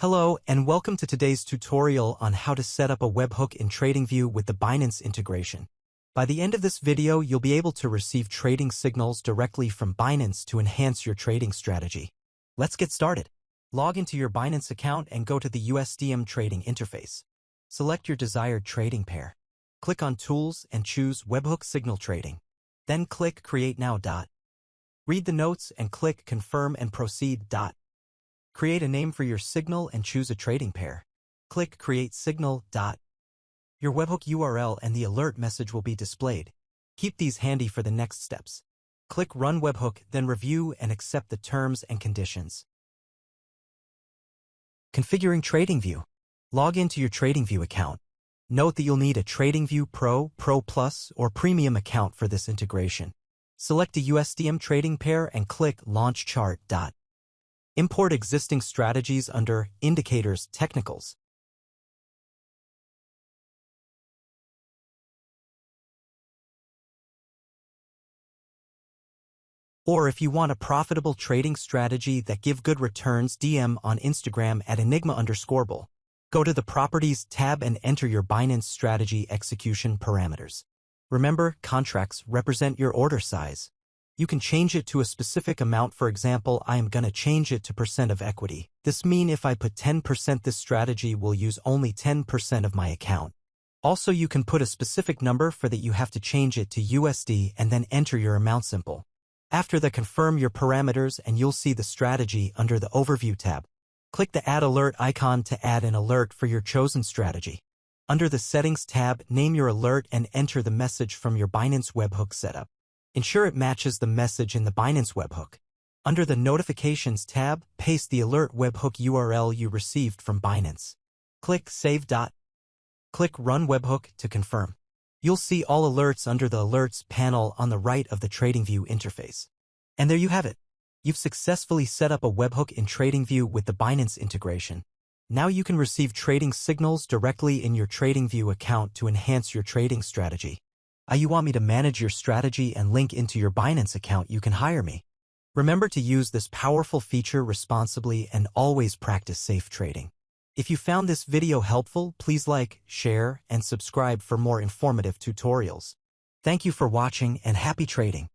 Hello and welcome to today's tutorial on how to set up a webhook in TradingView with the Binance integration. By the end of this video, you'll be able to receive trading signals directly from Binance to enhance your trading strategy. Let's get started. Log into your Binance account and go to the USDM trading interface. Select your desired trading pair. Click on Tools and choose Webhook Signal Trading. Then click Create Now. Read the notes and click Confirm and Proceed. Create a name for your signal and choose a trading pair. Click Create Signal. Your webhook URL and the alert message will be displayed. Keep these handy for the next steps. Click Run Webhook, then review and accept the terms and conditions. Configuring TradingView. Log into your TradingView account. Note that you'll need a TradingView Pro, Pro Plus, or Premium account for this integration. Select a USDM trading pair and click Launch Chart. Import existing strategies under Indicators Technicals. Or if you want a profitable trading strategy that give good returns, DM on Instagram at Enigma_bull. Go to the Properties tab and enter your Binance strategy execution parameters. Remember, contracts represent your order size. You can change it to a specific amount. For example, I am gonna change it to % of equity. This means if I put 10%, this strategy will use only 10% of my account. Also, you can put a specific number for that. You have to change it to USD and then enter your amount simple. After that, confirm your parameters and you'll see the strategy under the Overview tab. Click the Add Alert icon to add an alert for your chosen strategy. Under the Settings tab, name your alert and enter the message from your Binance webhook setup. Ensure it matches the message in the Binance webhook. Under the Notifications tab, paste the alert webhook URL you received from Binance. Click Save. Click Run Webhook to confirm. You'll see all alerts under the Alerts panel on the right of the TradingView interface. And there you have it. You've successfully set up a webhook in TradingView with the Binance integration. Now you can receive trading signals directly in your TradingView account to enhance your trading strategy. You want me to manage your strategy and link into your Binance account? You can hire me. Remember to use this powerful feature responsibly and always practice safe trading. If you found this video helpful, please like, share, and subscribe for more informative tutorials. Thank you for watching and happy trading.